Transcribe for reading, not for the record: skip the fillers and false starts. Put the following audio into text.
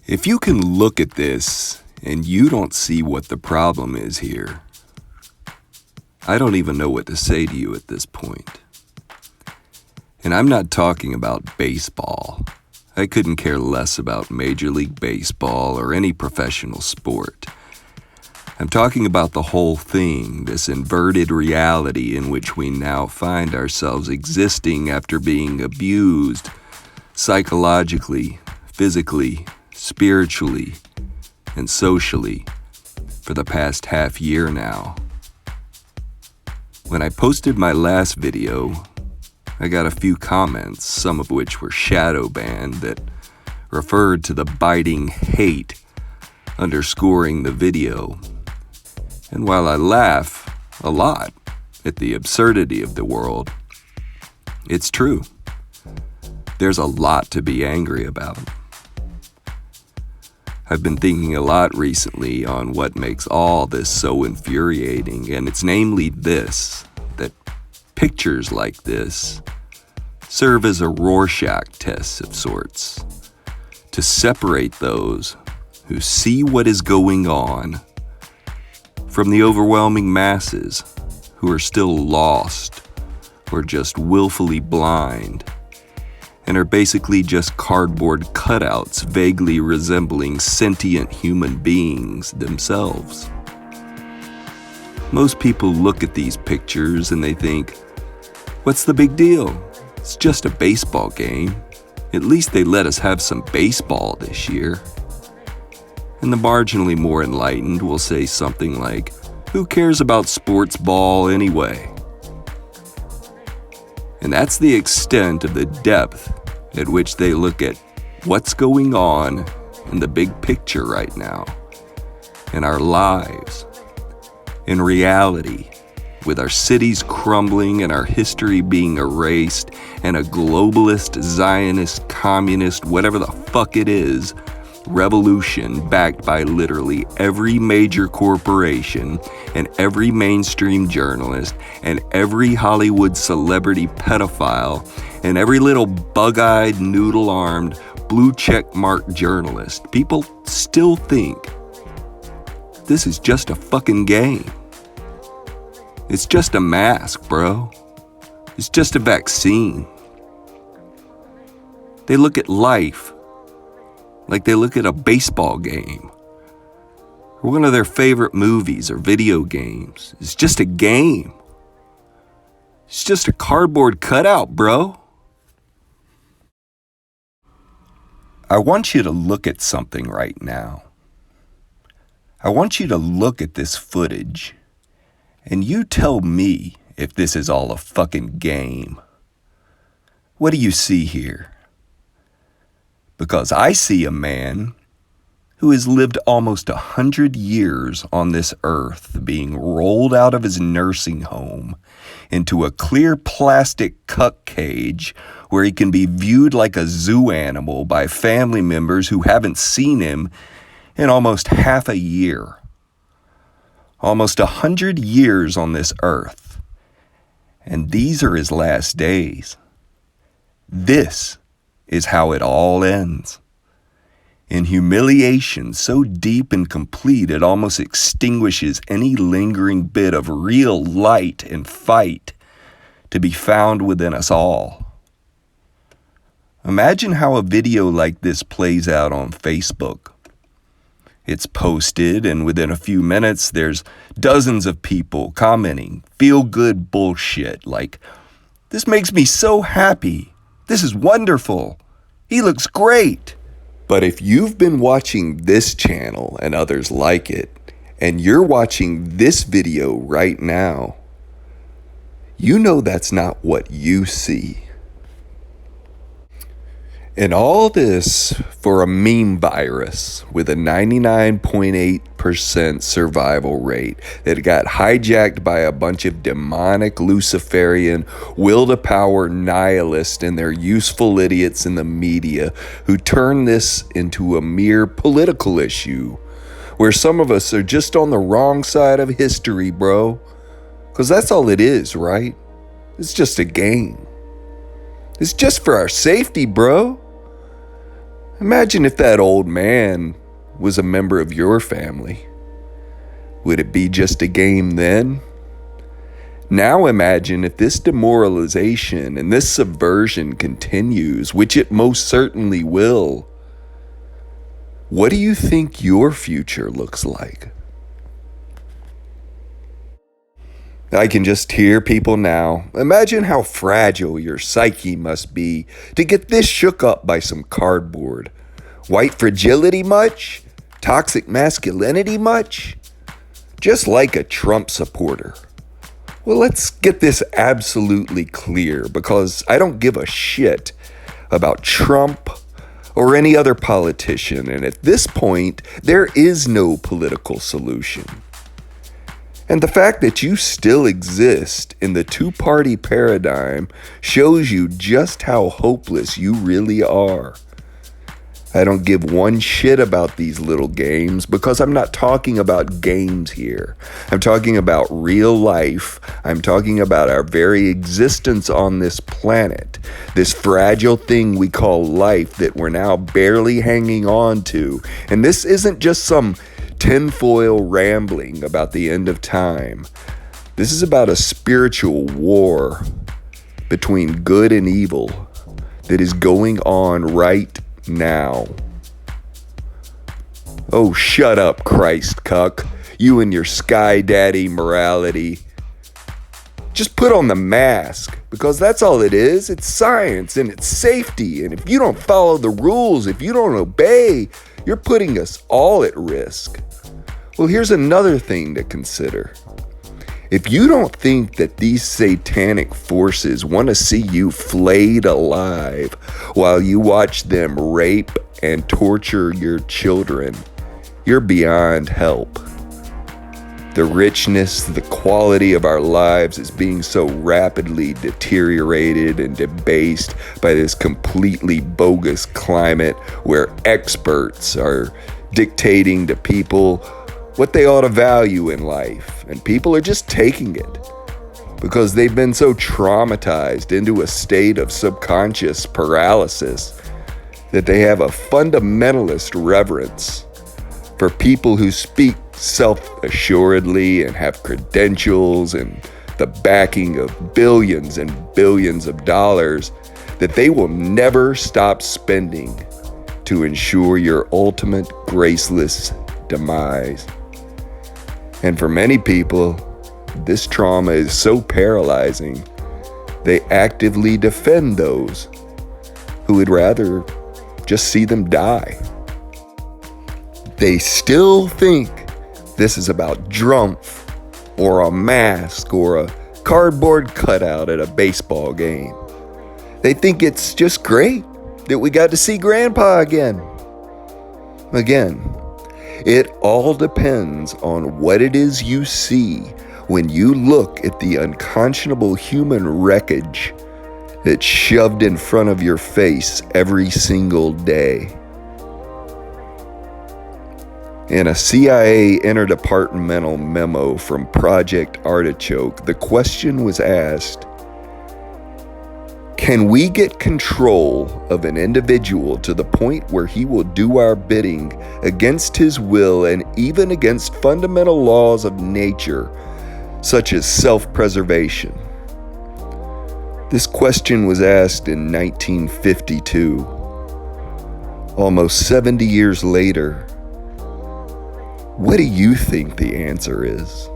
If you can look at this and you don't see what the problem is here, I don't even know what to say to you at this point. And I'm not talking about baseball. I couldn't care less about Major League Baseball or any professional sport. I'm talking about the whole thing, this inverted reality in which we now find ourselves existing after being abused psychologically, physically, spiritually, and socially for the past half year now. When I posted my last video, I got a few comments, some of which were shadow banned, that referred to the biting hate underscoring the video. And while I laugh a lot at the absurdity of the world, it's true. There's a lot to be angry about. I've been thinking a lot recently on what makes all this so infuriating, and it's namely this, that pictures like this serve as a Rorschach test of sorts to separate those who see what is going on from the overwhelming masses who are still lost or just willfully blind and are basically just cardboard cutouts vaguely resembling sentient human beings themselves. Most people look at these pictures and they think, what's the big deal? It's just a baseball game. At least they let us have some baseball this year. And the marginally more enlightened will say something like, who cares about sports ball anyway? And that's the extent of the depth at which they look at what's going on in the big picture right now, in our lives, in reality, with our cities crumbling and our history being erased, and a globalist, Zionist, communist, whatever the fuck it is, revolution backed by literally every major corporation and every mainstream journalist and every Hollywood celebrity pedophile and every little bug-eyed, noodle-armed, blue-check-marked journalist. People still think this is just a fucking game. It's just a mask, bro. It's just a vaccine. They look at life like they look at a baseball game or one of their favorite movies or video games. It's just a game. It's just a cardboard cutout, bro. I want you to look at something right now. I want you to look at this footage and you tell me if this is all a fucking game. What do you see here? Because I see a man who has lived almost 100 years on this earth being rolled out of his nursing home into a clear plastic cuck cage where he can be viewed like a zoo animal by family members who haven't seen him in almost half a year. Almost 100 years on this earth. And these are his last days. This is how it all ends. In humiliation so deep and complete it almost extinguishes any lingering bit of real light and fight to be found within us all. Imagine how a video like this plays out on Facebook. It's posted, and within a few minutes, there's dozens of people commenting feel-good bullshit like, "This makes me so happy. This is wonderful. He looks great." But if you've been watching this channel and others like it, and you're watching this video right now, you know that's not what you see. And all this for a meme virus with a 99.8% survival rate that got hijacked by a bunch of demonic Luciferian will-to-power nihilists and their useful idiots in the media who turn this into a mere political issue where some of us are just on the wrong side of history, bro. Because that's all it is, right? It's just a game. It's just for our safety, bro. Imagine if that old man was a member of your family. Would it be just a game then? Now imagine if this demoralization and this subversion continues, which it most certainly will. What do you think your future looks like? I can just hear people now. Imagine how fragile your psyche must be to get this shook up by some cardboard. White fragility much? Toxic masculinity much? Just like a Trump supporter. Well, let's get this absolutely clear, because I don't give a shit about Trump or any other politician, and at this point, there is no political solution. And the fact that you still exist in the two-party paradigm shows you just how hopeless you really are. I don't give one shit about these little games, because I'm not talking about games here. I'm talking about real life. I'm talking about our very existence on this planet. This fragile thing we call life that we're now barely hanging on to. And this isn't just some tinfoil rambling about the end of time. This is about a spiritual war between good and evil that is going on right now. Oh, shut up, Christ cuck. You and your sky daddy morality. Just put on the mask, because that's all it is. It's science and it's safety. And if you don't follow the rules, if you don't obey, you're putting us all at risk. Well, here's another thing to consider. If you don't think that these satanic forces want to see you flayed alive while you watch them rape and torture your children, you're beyond help. The richness, the quality of our lives is being so rapidly deteriorated and debased by this completely bogus climate where experts are dictating to people what they ought to value in life, and people are just taking it because they've been so traumatized into a state of subconscious paralysis that they have a fundamentalist reverence for people who speak self-assuredly and have credentials and the backing of billions and billions of dollars that they will never stop spending to ensure your ultimate graceless demise. And for many people, this trauma is so paralyzing, they actively defend those who would rather just see them die. They still think this is about drumpf or a mask or a cardboard cutout at a baseball game. They think it's just great that we got to see Grandpa again. It all depends on what it is you see when you look at the unconscionable human wreckage that's shoved in front of your face every single day. In a CIA interdepartmental memo from Project Artichoke, the question was asked, can we get control of an individual to the point where he will do our bidding against his will and even against fundamental laws of nature, such as self-preservation? This question was asked in 1952. Almost 70 years later, what do you think the answer is?